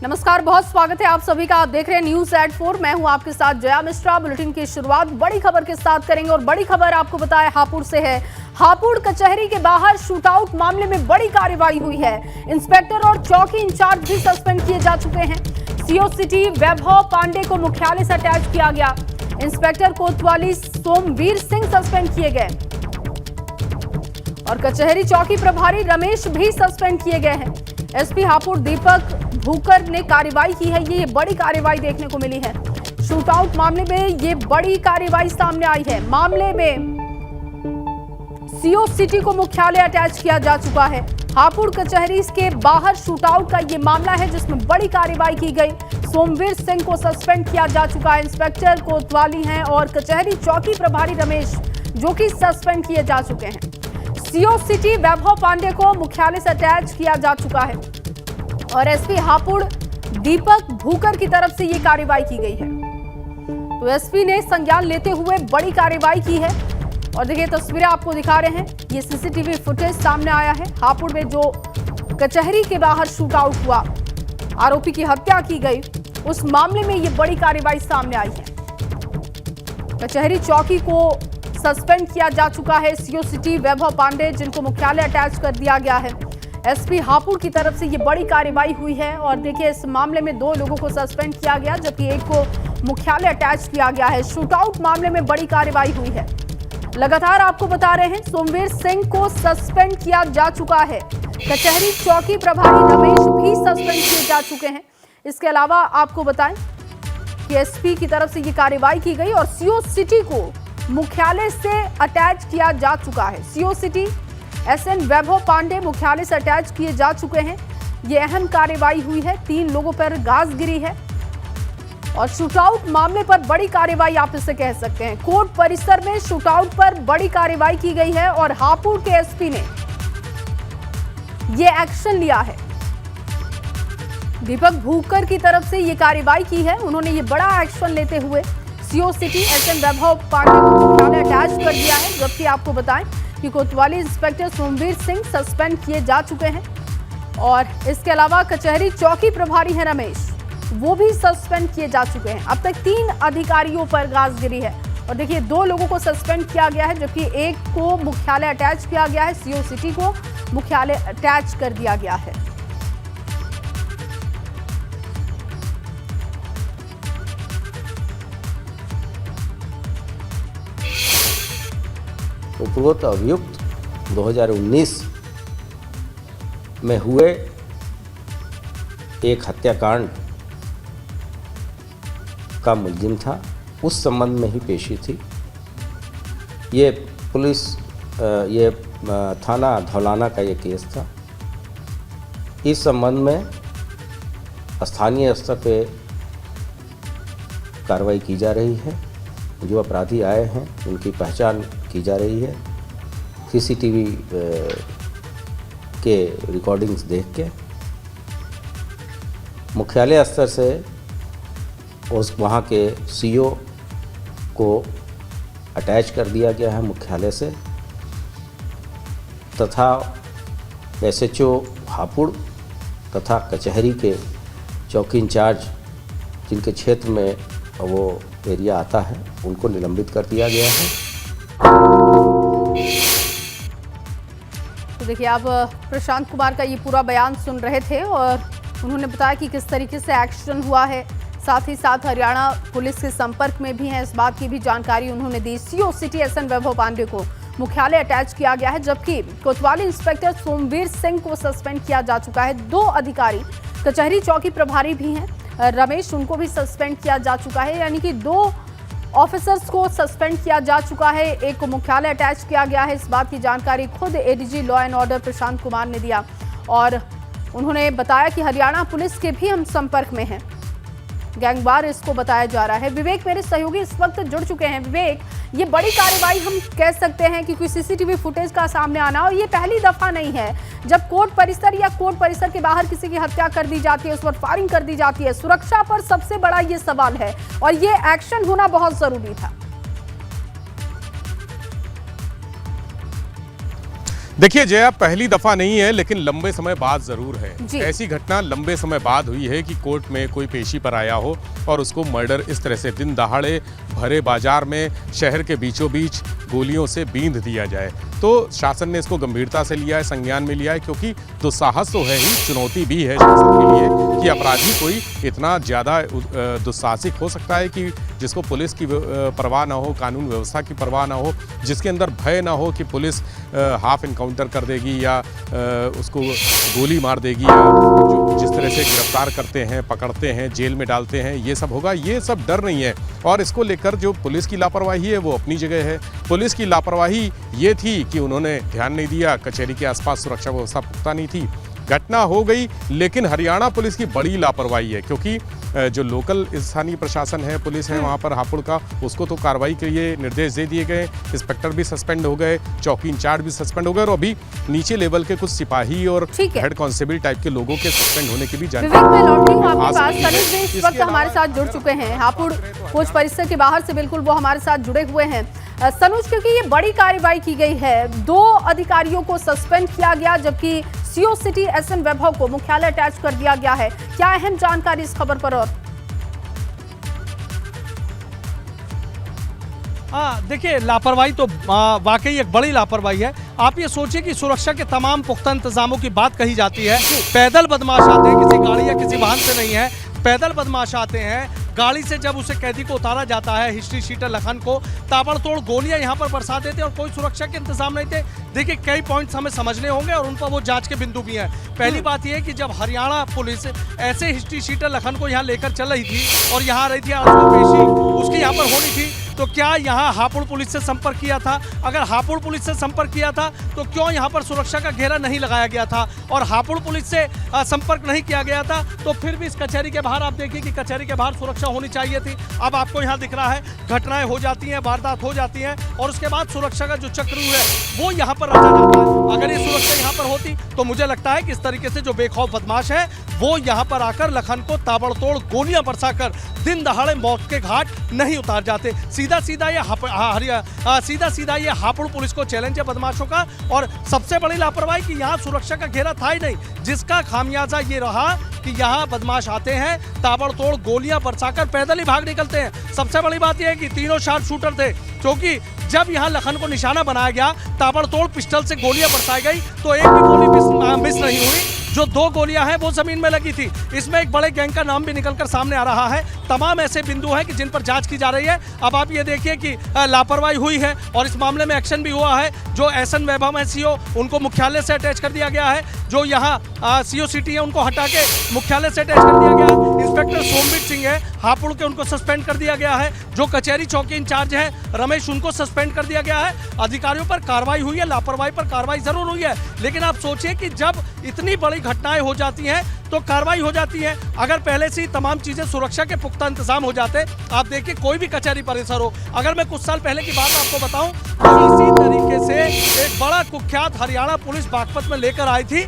नमस्कार, बहुत स्वागत है आप सभी का। आप देख रहे हैं न्यूज एट 4। मैं हूं आपके साथ जया मिश्रा। बुलेटिन की शुरुआत बड़ी खबर के साथ करेंगे और बड़ी खबर आपको बताएं हापुड़ से है। हापुड़ कचहरी के बाहर शूटआउट मामले में बड़ी कार्रवाई हुई है। इंस्पेक्टर और चौकी इंचार्ज भी सस्पेंड किए जा चुके हैं। सीओ सिटी वैभव पांडे को मुख्यालय से अटैच किया गया। इंस्पेक्टर कोतवाली सोमवीर सिंह सस्पेंड किए गए और कचहरी चौकी प्रभारी रमेश भी सस्पेंड किए गए हैं। एसपी हापुड़ दीपक भूकर ने कार्रवाई की है। ये बड़ी कार्रवाई देखने को मिली है। शूटआउट मामले में ये बड़ी कार्रवाई सामने आई है। मामले में सीओ सिटी को मुख्यालय अटैच किया जा चुका है। हापुड़ कचहरी के बाहर शूटआउट का ये मामला है जिसमें बड़ी कार्रवाई की गई। सोमवीर सिंह को सस्पेंड किया जा चुका है। इंस्पेक्टर कोतवाली हैं और कचहरी चौकी प्रभारी रमेश जो कि सस्पेंड किए जा चुके हैं। सीओ सिटी वैभव पांडे को मुख्यालय से अटैच किया जा चुका है और एसपी हापुड़ दीपक भूकर की तरफ से ये कार्रवाई की गई है। तो एसपी ने संज्ञान लेते हुए बड़ी कार्रवाई की है और देखिए तस्वीरें आपको दिखा रहे हैं। ये सीसीटीवी फुटेज सामने आया है। हापुड़ में जो कचहरी के बाहर शूटआउट हुआ, आरोपी की हत्या की गई, उस मामले में ये बड़ी कार्रवाई सामने आई है। कचहरी चौकी को सस्पेंड किया जा चुका है। सीओ सिटी वैभव पांडे जिनको मुख्यालय अटैच कर दिया गया है। एसपी हापुड़ की तरफ से ये बड़ी कार्रवाई हुई है और देखिए इस मामले में 2 लोगों को सस्पेंड किया गया जबकि एक को मुख्यालय अटैच किया गया है। शूटआउट मामले में बड़ी कार्रवाई हुई है। लगातार आपको बता रहे हैं सोमवीर सिंह को सस्पेंड किया जा चुका है। कचहरी चौकी प्रभारी रमेश भी सस्पेंड किए जा चुके हैं। इसके अलावा आपको बताएं कि एसपी की तरफ से ये कार्रवाई की गई और सीओ सिटी को मुख्यालय से अटैच किया जा चुका है। सीओ सिटी एसएन वैभव पांडे मुख्यालय से अटैच किए जा चुके हैं। ये अहम कार्रवाई हुई है। 3 लोगों पर गाज गिरी है और शूटआउट मामले पर बड़ी कार्रवाई आप इसे कह सकते हैं। कोर्ट परिसर में शूटआउट पर बड़ी कार्रवाई की गई है और हापुड़ के एसपी ने ये एक्शन लिया है। दीपक भूकर की तरफ से ये कार्रवाई की है। उन्होंने ये बड़ा एक्शन लेते हुए सीओ सिटी एसएन वैभव पांडे को मुख्यालय अटैच कर दिया है। जबकि आपको बताएं कि कोतवाली इंस्पेक्टर सोमवीर सिंह सस्पेंड किए जा चुके हैं और इसके अलावा कचहरी चौकी प्रभारी है रमेश, वो भी सस्पेंड किए जा चुके हैं। अब तक 3 अधिकारियों पर गाज गिरी है और देखिए 2 लोगों को सस्पेंड किया गया है जबकि एक को मुख्यालय अटैच किया गया है। सीओ सिटी को मुख्यालय अटैच कर दिया गया है। उपरोक्त अभियुक्त 2019 में हुए एक हत्याकांड का मुलजिम था। उस संबंध में ही पेशी थी। ये पुलिस ये थाना धौलाना का ये केस था। इस संबंध में स्थानीय स्तर पे कार्रवाई की जा रही है। जो अपराधी आए हैं उनकी पहचान की जा रही है। सीसीटीवी के रिकॉर्डिंग्स देख के मुख्यालय स्तर से उस वहाँ के सीओ को अटैच कर दिया गया है मुख्यालय से तथा एसएचओ हापुड़ तथा कचहरी के चौकी इंचार्ज जिनके क्षेत्र में वो एरिया आता है उनको निलंबित कर दिया गया है। तो देखिए आप प्रशांत कुमार का ये पूरा बयान सुन रहे थे और उन्होंने बताया कि किस तरीके से एक्शन हुआ है। साथ ही साथ हरियाणा पुलिस के संपर्क में भी हैं, इस बात की भी जानकारी उन्होंने दी। सीओ सिटी एसएन वैभव पांडे को मुख्यालय अटैच किया गया है जबकि कोतवाली इंस्पेक्टर सोमवीर सिंह को सस्पेंड किया जा चुका है। 2 अधिकारी कचहरी चौकी प्रभारी भी हैं रमेश, उनको भी सस्पेंड किया जा चुका है। यानी कि 2 ऑफिसर्स को सस्पेंड किया जा चुका है। एक को मुख्यालय अटैच किया गया है। इस बात की जानकारी खुद ADG law and order Prashant Kumar ने दिया और उन्होंने बताया कि हरियाणा पुलिस के भी हम संपर्क में हैं। गैंगवार इसको बताया जा रहा है। विवेक मेरे सहयोगी इस वक्त जुड़ चुके हैं। विवेक, ये बड़ी कार्रवाई हम कह सकते हैं क्योंकि सीसीटीवी फुटेज का सामने आना और ये पहली दफा नहीं है जब कोर्ट परिसर या कोर्ट परिसर के बाहर किसी की हत्या कर दी जाती है, उस पर फायरिंग कर दी जाती है। सुरक्षा पर सबसे बड़ा ये सवाल है और ये एक्शन होना बहुत जरूरी था। देखिए जया, पहली दफा नहीं है लेकिन लंबे समय बाद जरूर है। जी। ऐसी घटना लंबे समय बाद हुई है कि कोर्ट में कोई पेशी पर आया हो और उसको मर्डर इस तरह से दिन दहाड़े भरे बाजार में शहर के बीचों बीच गोलियों से बींध दिया जाए। तो शासन ने इसको गंभीरता से लिया है, संज्ञान में लिया है, क्योंकि दुस्साहस तो है ही, चुनौती भी है शासन के लिए कि अपराधी कोई इतना ज़्यादा दुस्साहसिक हो सकता है कि जिसको पुलिस की परवाह ना हो, कानून व्यवस्था की परवाह ना हो, जिसके अंदर भय ना हो कि पुलिस हाफ इनकाउंटर कर देगी या उसको गोली मार देगी या जो जिस तरह से गिरफ्तार करते हैं, पकड़ते हैं, जेल में डालते हैं, ये सब होगा। ये सब डर नहीं है। और इसको लेकर जो पुलिस की लापरवाही है वो अपनी जगह है। पुलिस की लापरवाही ये थी कि उन्होंने ध्यान नहीं दिया, कचहरी के आसपास सुरक्षा व्यवस्था पुख्ता नहीं थी। घटना हो गई, लेकिन हरियाणा पुलिस की बड़ी लापरवाही है, क्योंकि जो लोकल स्थानीय प्रशासन है, पुलिस है वहाँ पर हापुड़ का, उसको तो कार्रवाई के लिए निर्देश दे दिए गए। इंस्पेक्टर भी सस्पेंड हो गए, चौकी इंचार्ज भी सस्पेंड हो गए और अभी नीचे लेवल के कुछ सिपाही और हेड कांस्टेबल टाइप के लोगों के सस्पेंड होने की भी जानकारी। विवेक, मैं लौटती हूं आपके पास। तनुज भी इस वक्त हमारे साथ जुड़ चुके हैं, हापुड़ कोच परिसर के बाहर से बिल्कुल वो हमारे साथ जुड़े हुए हैं। तनुज, क्योंकि ये बड़ी कार्रवाई की गई है, 2 अधिकारियों को सस्पेंड किया गया जबकि सीओ सिटी एसएन वैभव को मुख्यालय अटैच कर दिया गया है। क्या अहम जानकारी इस खबर पर? और देखिए, लापरवाही तो वाकई एक बड़ी लापरवाही है। आप ये सोचिए कि सुरक्षा के तमाम पुख्ता इंतजामों की बात कही जाती है, पैदल बदमाश आते हैं, किसी गाड़ी या किसी वाहन से नहीं है, पैदल बदमाश आते हैं। गाड़ी से जब उसे कैदी को उतारा जाता है, हिस्ट्री शीटर लखन को, ताबड़तोड़ गोलियां यहां पर बरसा देते हैं और कोई सुरक्षा के इंतजाम नहीं थे। देखिए, कई पॉइंट्स हमें समझने होंगे और उन पर वो जांच के बिंदु भी हैं। पहली बात यह है कि जब हरियाणा पुलिस ऐसे हिस्ट्री शीटर लखन को यहां लेकर चल रही थी और यहां आ रही थी, उसको पेशी उसकी यहां पर होनी थी, तो क्या यहां हापुड़ पुलिस से संपर्क किया था? अगर हापुड़ पुलिस से संपर्क किया था तो क्यों यहां पर सुरक्षा का घेरा नहीं लगाया गया था? और हापुड़ पुलिस से संपर्क नहीं किया गया था तो फिर भी इस कचहरी के बाहर आप देखिए कि कचहरी के बाहर सुरक्षा होनी चाहिए थी। अब आपको यहां दिख रहा है, घटनाएं हो जाती हैं, वारदात हो जाती हैं और उसके बाद सुरक्षा का जो चक्रव्यूह है वो यहां पर रचा जाता है। अगर ये सुरक्षा यहां पर होती तो मुझे लगता है कि इस तरीके से जो बेखौफ बदमाश है वो यहां पर आकर लखन को ताबड़तोड़ गोलियां बरसाकर दिन दहाड़े मौत के घाट नहीं उतार जाते। सीधा सीधा ये हापुड़ पुलिस को चैलेंज है बदमाशों का। और सबसे बड़ी लापरवाही कि यहाँ सुरक्षा का घेरा था ही नहीं, जिसका खामियाजा ये रहा कि यहाँ बदमाश आते हैं, ताबड़तोड़ गोलियां बरसाकर पैदल ही भाग निकलते हैं। सबसे बड़ी बात यह है कि तीनों शार्प शूटर थे, क्योंकि जब यहाँ लखन को निशाना बनाया गया, ताबड़तोड़ पिस्टल से गोलियां बरसाई गई तो एक भी गोली मिस नहीं हुई। जो 2 गोलियां हैं वो जमीन में लगी थी। इसमें एक बड़े गैंग का नाम भी निकलकर सामने आ रहा है। तमाम ऐसे बिंदु हैं कि जिन पर जांच की जा रही है। अब आप ये देखिए कि लापरवाही हुई है और इस मामले में एक्शन भी हुआ है। जो एसएन वैभव है सीओ, उनको मुख्यालय से अटैच कर दिया गया है। जो यहाँ सीओ सिटी है उनको हटा के मुख्यालय से अटैच कर दिया गया है। इंस्पेक्टर सोमवीर सिंह है हापुड़ के, उनको सस्पेंड कर दिया गया है। जो कचहरी चौकी इंचार्ज है रमेश, उनको सस्पेंड कर दिया गया है। अधिकारियों पर कार्रवाई हुई है, लापरवाही पर कार्रवाई जरूर हुई है, लेकिन आप सोचिए कि जब इतनी बड़ी घटनाएं हो जाती हैं तो कार्रवाई हो जाती है। अगर पहले से ही तमाम चीजें सुरक्षा के पुख्ता इंतजाम हो जाते, आप देखिए कोई भी कचहरी परिसर हो, अगर मैं कुछ साल पहले की बात आपको बताऊं तो इसी तरीके से एक बड़ा कुख्यात हरियाणा पुलिस बागपत में लेकर आई थी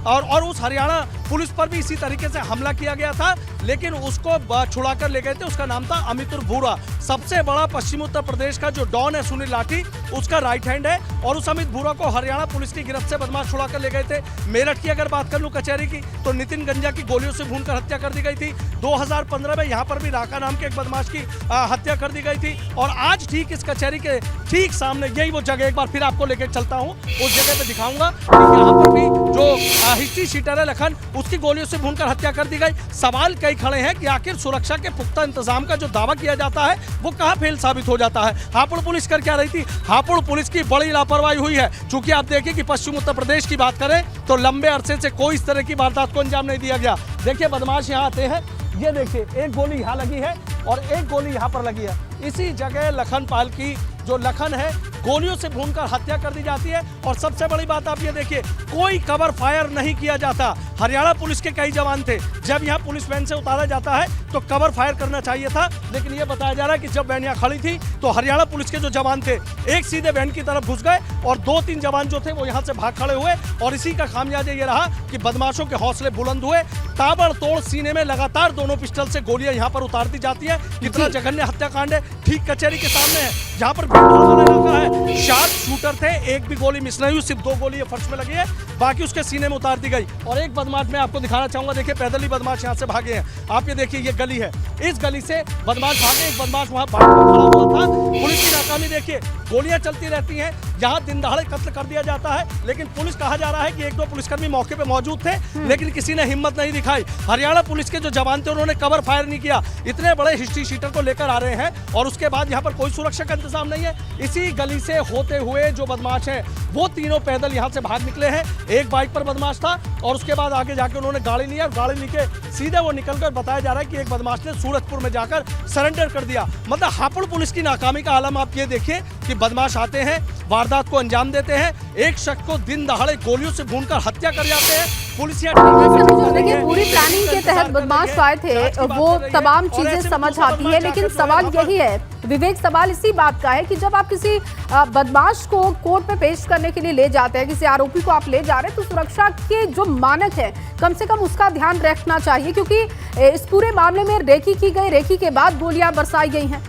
और उस हरियाणा पुलिस पर भी इसी तरीके से हमला किया गया था, लेकिन उसको छुड़ा कर ले गए थे। उसका नाम था अमितुर भूरा। सबसे बड़ा पश्चिम उत्तर प्रदेश का जो डॉन है सुनील लाठी, उसका राइट हैंड है और उस अमित भूरा को हरियाणा पुलिस की गिरफ्त से बदमाश छुड़ा कर ले गए थे। मेरठ की अगर बात कर लूं कचहरी की, तो नितिन गंजा की गोलियों से भूनकर हत्या कर दी गई थी। 2015 में यहाँ पर भी राका नाम के एक बदमाश की हत्या कर दी गई थी। और आज ठीक इस कचहरी के ठीक सामने यही वो जगह, एक बार फिर आपको लेकर चलता हूँ, उस जगह पे दिखाऊंगा कि यहाँ पर भी जो हिस्ट्री शीटर है लखन, उसकी गोलियों से भूनकर हत्या कर दी गई। सवाल कई खड़े हैं कि आखिर सुरक्षा के पुख्ता इंतजाम का जो दावा किया जाता है वो कहाँ फेल साबित हो जाता है। हापुड़ पुलिस कर क्या रही थी? हापुड़ पुलिस की बड़ी लापरवाही हुई है। चूंकि आप देखिए कि पश्चिम उत्तर प्रदेश की बात करें तो लंबे अरसे से कोई इस तरह की वारदात को अंजाम नहीं दिया गया। देखिए बदमाश यहाँ आते हैं, ये देखिए एक गोली यहाँ लगी है और एक गोली यहाँ पर लगी है। इसी जगह लखन पाल की जो लखन है गोलियों से भूनकर हत्या कर दी जाती है। और सबसे बड़ी बात आप ये देखिए, कोई कवर फायर नहीं किया जाता। हरियाणा पुलिस के कई जवान थे, जब यहाँ पुलिस वैन से उतारा जाता है तो कवर फायर करना चाहिए था, लेकिन ये बताया जा रहा है कि जब वैन यहाँ खड़ी थी तो हरियाणा पुलिस के जो जवान थे एक सीधे वैन की तरफ घुस गए और 2-3 जवान जो थे वो यहाँ से भाग खड़े हुए। और इसी का खामियाजा ये रहा कि बदमाशों के हौसले बुलंद हुए, ताबड़तोड़ सीने में लगातार दोनों पिस्टल से गोलियां यहाँ पर उतार दी जाती है। कितना जघन्य हत्याकांड है, ठीक कचहरी के सामने है, जहाँ पर भीड़ भाड़ वाला इलाका है। शार्प शूटर थे, एक भी गोली मिस नहीं हुई, सिर्फ 2 गोली फर्श में लगी है, बाकी उसके सीने में उतार दी गई। और एक बदमाश मैं आपको दिखाना चाहूंगा, देखिए पैदल ही बदमाश यहाँ से भागे हैं। आप ये देखिए, ये गली है, इस गली से बदमाश भागे, एक बदमाश वहां भाग खड़ा हुआ था। पुलिस की नाकामी देखिए, गोलियां चलती रहती हैं, यहाँ दिन दहाड़े कत्ल कर दिया जाता है, लेकिन पुलिस कहा जा रहा है कि 1-2 पुलिसकर्मी मौके पे मौजूद थे, लेकिन किसी ने हिम्मत नहीं दिखाई। हरियाणा पुलिस के जो जवान थे उन्होंने कवर फायर नहीं किया। इतने बड़े हिस्ट्री शीटर को लेकर आ रहे हैं और उसके बाद यहाँ पर कोई सुरक्षा का इंतजाम नहीं है। इसी गली से होते हुए जो बदमाश हैं वो तीनों पैदल यहाँ से भाग निकले हैं। एक बाइक पर बदमाश था और उसके बाद आगे जाके उन्होंने गाड़ी लिया, गाड़ी लेके सीधे वो निकलकर, बताया जा रहा है कि एक बदमाश ने सूरजपुर में जाकर सरेंडर कर दिया। मतलब हापुड़ पुलिस की नाकामी का आलम आप ये देखिए कि बदमाश आते हैं, वारदात को अंजाम देते हैं, एक शख्स को दिन दहाड़े गोलियों से भूनकर हत्या कर जाते हैं। पुलिस देखिए पूरी प्लानिंग के तहत बदमाश आए थे, वो तमाम चीजें समझ आती है, लेकिन सवाल यही है विवेक, सवाल इसी बात का है कि जब आप किसी बदमाश को कोर्ट में पेश करने के लिए ले जाते हैं, किसी आरोपी को आप ले जा रहे हैं, तो सुरक्षा के जो मानक है कम से कम उसका ध्यान रखना चाहिए, क्योंकि इस पूरे मामले में रेकी की गई, रेकी के बाद गोलियां बरसाई गई हैं।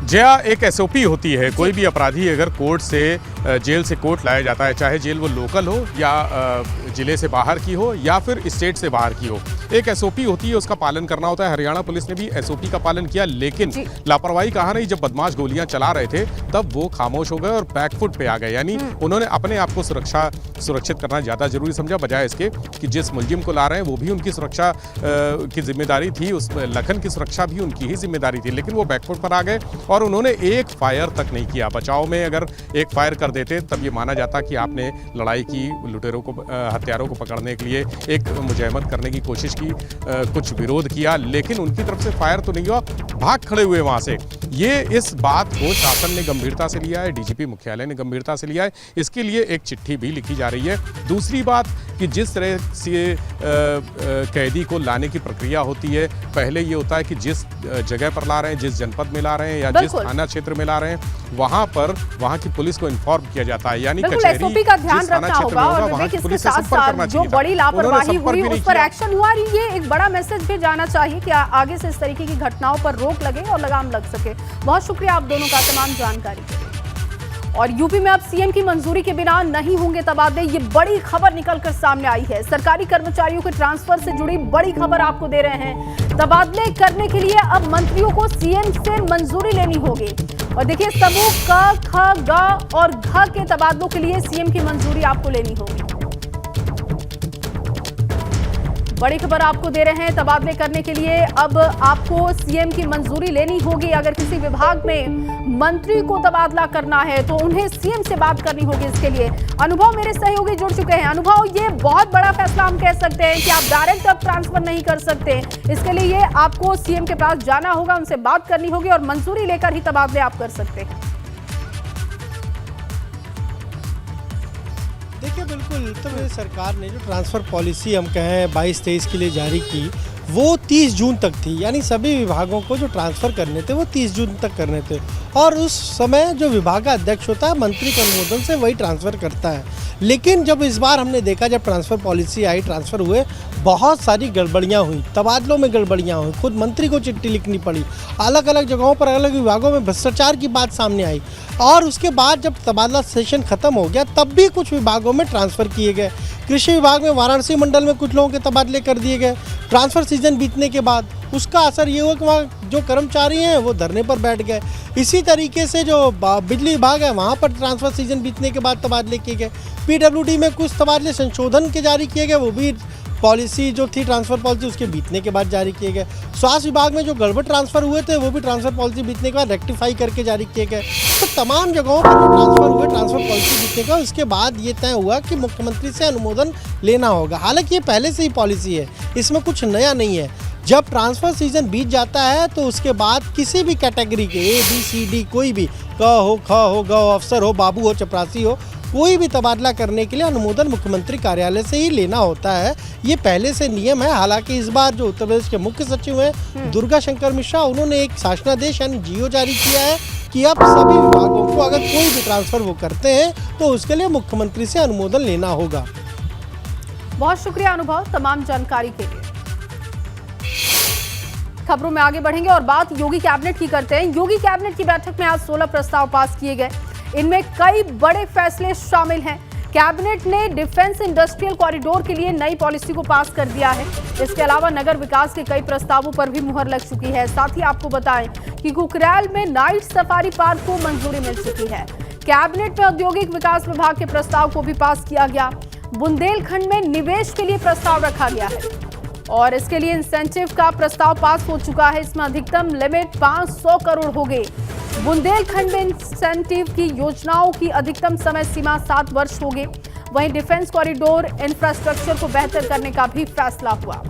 जया, एक एसओपी होती है, कोई भी अपराधी अगर कोर्ट से जेल से कोर्ट लाया जाता है, चाहे जेल वो लोकल हो या जिले से बाहर की हो या फिर स्टेट से बाहर की हो, एक एसओपी होती है, उसका पालन करना होता है। हरियाणा पुलिस ने भी एसओपी का पालन किया, लेकिन लापरवाही कहा नहीं, जब बदमाश गोलियां चला रहे थे तब वो खामोश हो गए और बैकफुट पे आ गए, यानी उन्होंने अपने आप को सुरक्षित करना ज़्यादा जरूरी समझा, बजाय इसके कि जिस मुलजिम को ला रहे हैं वो भी उनकी सुरक्षा की जिम्मेदारी थी, उस लखन की सुरक्षा भी उनकी ही जिम्मेदारी थी, लेकिन वो बैकफुट पर आ गए और उन्होंने एक फायर तक नहीं किया। बचाव में अगर एक फायर कर देते तब ये माना जाता कि आपने लड़ाई की, लुटेरों को, हत्यारों को पकड़ने के लिए एक मुजाहिमत करने की कोशिश की, कुछ विरोध किया, लेकिन उनकी तरफ से फायर तो नहीं हुआ, भाग खड़े हुए वहां से। ये इस बात को शासन ने गंभीरता से लिया है, डीजीपी मुख्यालय ने गंभीरता से लिया है, इसके लिए एक चिट्ठी भी लिखी जा रही है। दूसरी बात कि जिस तरह से कैदी को लाने की प्रक्रिया होती है, पहले ये होता है कि जिस जगह पर ला रहे हैं, जिस जनपद में ला रहे हैं या जिस थाना क्षेत्र में ला रहे हैं, वहां पर वहां की पुलिस को इन्फॉर्म किया जाता है, यानी एसओपी का ध्यान रखना होगा और विवेक इसके साथ साथ जो बड़ी लापरवाही हुई उस पर एक्शन हुआ, ये एक बड़ा मैसेज भी जाना चाहिए कि आगे से इस तरीके की घटनाओं पर रोक लगे और लगाम लग सके। बहुत शुक्रिया आप दोनों का तमाम जानकारी के लिए। और यूपी में अब सीएम की मंजूरी के बिना नहीं होंगे तबादले, ये बड़ी खबर निकलकर सामने आई है। सरकारी कर्मचारियों के ट्रांसफर से जुड़ी बड़ी खबर आपको दे रहे हैं। तबादले करने के लिए अब मंत्रियों को सीएम से मंजूरी लेनी होगी। और देखिए समूह क, ख, ग और घ के तबादलों के लिए सीएम की मंजूरी आपको लेनी होगी। बड़ी खबर आपको दे रहे हैं, तबादले करने के लिए अब आपको सीएम की मंजूरी लेनी होगी। अगर किसी विभाग में मंत्री को तबादला करना है तो उन्हें सीएम से बात करनी होगी। इसके लिए अनुभव मेरे सहयोगी जुड़ चुके हैं। अनुभव, ये बहुत बड़ा फैसला हम कह सकते हैं कि आप डायरेक्ट अब ट्रांसफर नहीं कर सकते, इसके लिए आपको सीएम के पास जाना होगा, उनसे बात करनी होगी और मंजूरी लेकर ही तबादले आप कर सकते हैं। देखिए बिल्कुल, तो सरकार ने जो ट्रांसफ़र पॉलिसी हम कहें 22-23 के लिए जारी की, वो 30 जून तक थी, यानी सभी विभागों को जो ट्रांसफ़र करने थे वो 30 जून तक करने थे। और उस समय जो विभाग का अध्यक्ष होता है मंत्री के अनुमोदन से वही ट्रांसफ़र करता है। लेकिन जब इस बार हमने देखा, जब ट्रांसफ़र पॉलिसी आई, ट्रांसफ़र हुए, बहुत सारी गड़बड़ियाँ हुई, तबादलों में गड़बड़ियाँ हुई, खुद मंत्री को चिट्ठी लिखनी पड़ी, अलग अलग जगहों पर अलग विभागों में भ्रष्टाचार की बात सामने आई। और उसके बाद जब तबादला सेशन ख़त्म हो गया तब भी कुछ विभागों में ट्रांसफ़र किए गए। कृषि विभाग में वाराणसी मंडल में कुछ लोगों के तबादले कर दिए गए। ट्रांसफ़र सीजन बीतने के बाद उसका असर ये हुआ कि वहाँ जो कर्मचारी हैं वो धरने पर बैठ गए। इसी तरीके से जो बिजली विभाग है वहाँ पर ट्रांसफ़र सीजन बीतने के बाद तबादले किए गए। पीडब्ल्यूडी में कुछ तबादले संशोधन के जारी किए गए, वो भी पॉलिसी जो थी ट्रांसफ़र पॉलिसी उसके बीतने के बाद जारी किए गए। स्वास्थ्य विभाग में जो गड़बड़ ट्रांसफ़र हुए थे वो भी ट्रांसफ़र पॉलिसी बीतने के बाद रेक्टिफाई करके जारी किए गए। तो तमाम जगहों पर जो ट्रांसफ़र हुए, ट्रांसफ़र पॉलिसी बीतने का, उसके बाद ये तय हुआ कि मुख्यमंत्री से अनुमोदन लेना होगा। हालांकि ये पहले से ही पॉलिसी है, इसमें कुछ नया नहीं है। जब ट्रांसफ़र सीजन बीत जाता है तो उसके बाद किसी भी कैटेगरी के ABCD कोई भी, क हो, ख हो, ग हो, अफसर हो, बाबू हो, चपरासी हो, कोई भी तबादला करने के लिए अनुमोदन मुख्यमंत्री कार्यालय से ही लेना होता है। ये पहले से नियम है। हालांकि इस बार जो उत्तर प्रदेश के मुख्य सचिव हैं दुर्गा शंकर मिश्रा, उन्होंने एक शासनादेश यानी GO जारी किया है कि अब सभी विभागों को अगर कोई भी ट्रांसफ़र वो करते हैं तो उसके लिए मुख्यमंत्री से अनुमोदन लेना होगा। बहुत शुक्रिया अनुभव तमाम जानकारी के लिए। खबरों में आगे बढ़ेंगे और बात योगी कैबिनेट की करते हैं। योगी कैबिनेट की बैठक में आज 16 प्रस्ताव पास किए गए। इनमें कई बड़े फैसले शामिल हैं। कैबिनेट ने डिफेंस इंडस्ट्रियल कॉरिडोर के लिए नई पॉलिसी को पास कर दिया है। इसके अलावा नगर विकास के कई प्रस्तावों पर भी मुहर लग चुकी है। साथ ही आपको बताएं कि कुकरेल में नाइट सफारी पार्क को मंजूरी मिल चुकी है। कैबिनेट में औद्योगिक विकास विभाग के प्रस्ताव को भी पास किया गया। बुंदेलखंड में निवेश के लिए प्रस्ताव रखा गया है और इसके लिए इंसेंटिव का प्रस्ताव पास हो चुका है। इसमें अधिकतम लिमिट 500 करोड़ हो गई। बुंदेलखंड में इंसेंटिव की योजनाओं की अधिकतम समय सीमा 7 वर्ष हो गई। वहीं डिफेंस कॉरिडोर इंफ्रास्ट्रक्चर को बेहतर करने का भी फैसला हुआ।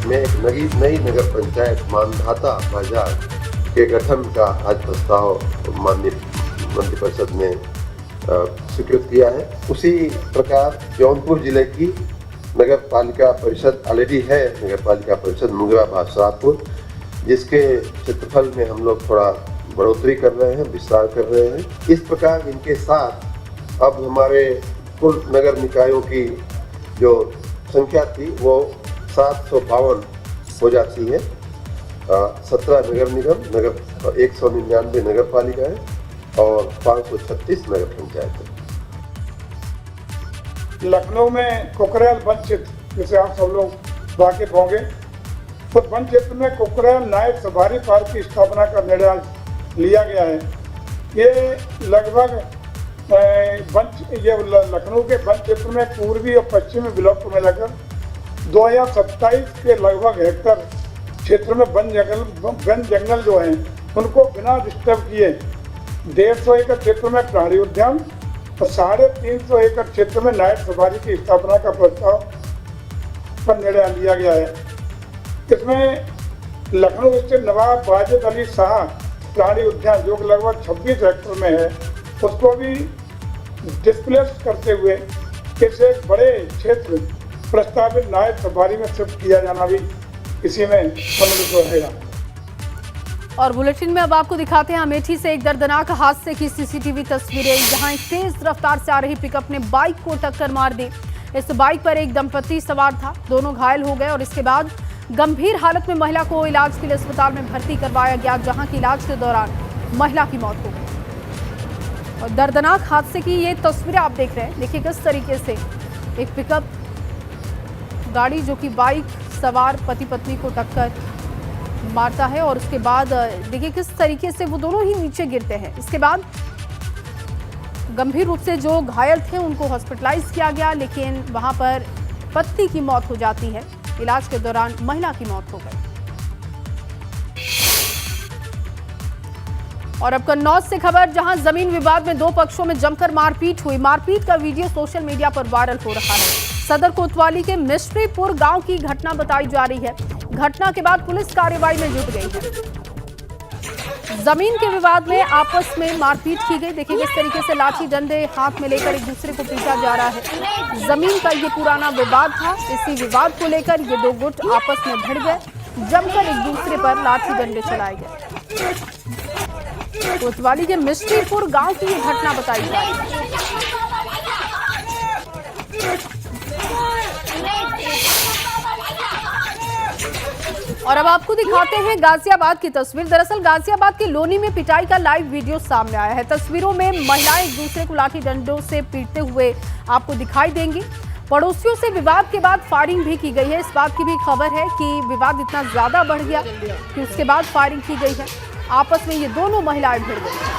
में एक नई नगर पंचायत मानधाता बाजार के गठन का आज प्रस्ताव माननीय मंत्रिपरिषद ने स्वीकृत किया है। उसी प्रकार जौनपुर जिले की नगर पालिका परिषद ऑलरेडी है, नगर पालिका परिषद मुंगेराबाद शाहपुर, जिसके क्षेत्रफल में हम लोग थोड़ा बढ़ोतरी कर रहे हैं, विस्तार कर रहे हैं। इस प्रकार इनके साथ अब हमारे कुल नगर निकायों की जो संख्या थी वो 752 हो जाती है। 17 नगर निगम, 199 नगर पालिका है और 536 नगर पंचायत है। लखनऊ में कुकरेल वन क्षेत्र, जिसे आप सब लोग वाकिफ होंगे, उस वन क्षेत्र में कुकरेल नाइट सफारी पार्क की स्थापना का निर्णय लिया गया है। ये लगभग लखनऊ के वन क्षेत्र में पूर्वी और पश्चिमी ब्लॉक में लगकर 2027 के लगभग हेक्टर क्षेत्र में वन जंगल जो हैं उनको बिना डिस्टर्ब किए 150 एकड़ क्षेत्र में प्राणी उद्यान और 350 एकड़ क्षेत्र में नाइट सफारी की स्थापना का प्रस्ताव पर निर्णय लिया गया है। इसमें लखनऊ स्थित नवाब वाजिद अली शाह प्राणी उद्यान जो लगभग 26 हेक्टर में है, उसको भी डिस्प्लेस करते हुए इस एक बड़े क्षेत्र प्रस्तावित नाइट सफारी में शिफ्ट किया जाना भी इसी में सम्मिलित रहेगा। और बुलेटिन में अब आपको दिखाते हैं अमेठी से एक दर्दनाक हादसे की सीसीटीवी तस्वीरें, जहां एक तेज रफ्तार से आ रही पिकअप ने बाइक को टक्कर मार दी। इस बाइक पर एक दंपति सवार था, दोनों घायल हो गए और इसके बाद गंभीर हालत में महिला को इलाज के लिए अस्पताल में भर्ती करवाया गया, जहां की इलाज के दौरान महिला की मौत हो गई। और दर्दनाक हादसे की ये तस्वीरें आप देख रहे हैं। देखिए किस तरीके से एक पिकअप गाड़ी जो कि बाइक सवार पति पत्नी को टक्कर मारता है और उसके बाद देखिए किस तरीके से वो दोनों ही नीचे गिरते हैं। इसके बाद गंभीर रूप से जो घायल थे उनको हॉस्पिटलाइज किया गया, लेकिन वहां पर पति की मौत हो जाती है। इलाज के दौरान महिला की मौत हो गई। और अब कन्नौज से खबर, जहां जमीन विवाद में दो पक्षों में जमकर मारपीट हुई। मारपीट का वीडियो सोशल मीडिया पर वायरल हो रहा है। सदर कोतवाली के मिस्ट्रीपुर गांव की घटना बताई जा रही है। घटना के बाद पुलिस कार्रवाई में जुट गई है। जमीन के विवाद में आपस में मारपीट की गई। देखिए किस तरीके से लाठी डंडे हाथ में लेकर एक दूसरे को पीटा जा रहा है। जमीन का ये पुराना विवाद था। इसी विवाद को लेकर ये दो गुट आपस में भिड़ गए, जमकर एक दूसरे पर लाठी डंडे चलाए गए। कोतवाली के मिस्ट्रीपुर गांव की ये घटना बताई जा रही है। और अब आपको दिखाते हैं गाजियाबाद की तस्वीर। दरअसल गाजियाबाद के लोनी में पिटाई का लाइव वीडियो सामने आया है। तस्वीरों में महिलाएं एक दूसरे को लाठी डंडों से पीटते हुए आपको दिखाई देंगी। पड़ोसियों से विवाद के बाद फायरिंग भी की गई है। इस बात की भी खबर है कि विवाद इतना ज्यादा बढ़ गया कि उसके बाद फायरिंग की गई है। आपस में ये दोनों महिलाएं भिड़ गई।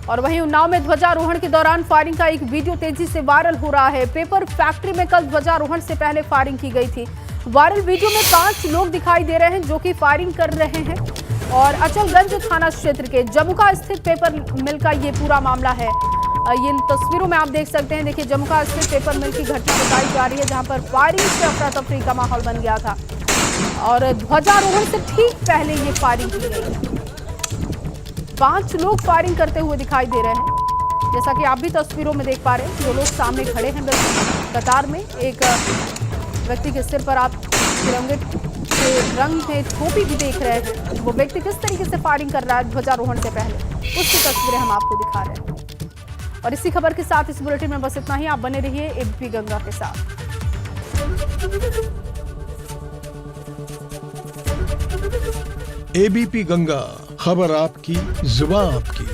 और वहीं उन्नाव में ध्वजारोहण के दौरान फायरिंग का एक वीडियो तेजी से वायरल हो रहा है। पेपर फैक्ट्री में कल ध्वजारोहण से पहले फायरिंग की गई थी। वायरल वीडियो में 5 लोग दिखाई दे रहे हैं जो कि फायरिंग कर रहे हैं। और अचलगंज थाना क्षेत्र के जमुका स्थित पेपर मिल का ये पूरा मामला है। ये तस्वीरों में आप देख सकते हैं। देखिए जमुका स्थित पेपर मिल की घटना बताई जा रही है, जहां पर फायरिंग से अफरा तफरी का माहौल बन गया था और ध्वजारोहण से ठीक पहले ये फायरिंग की गई है। 5 लोग फायरिंग करते हुए दिखाई दे रहे हैं, जैसा कि आप भी तस्वीरों में देख पा रहे हैं। 2 लोग सामने खड़े हैं कतार में। एक व्यक्ति के सिर पर आप तिरंगे के रंग में टोपी भी देख रहे हैं। वो व्यक्ति किस तरीके से फायरिंग कर रहा है ध्वजारोहण से पहले, उसकी तस्वीरें हम आपको दिखा रहे हैं। और इसी खबर के साथ इस बुलेटिन में बस इतना ही। आप बने रहिए एबीपी गंगा के साथ। एबीपी गंगा, खबर आपकी, जुबान आपकी।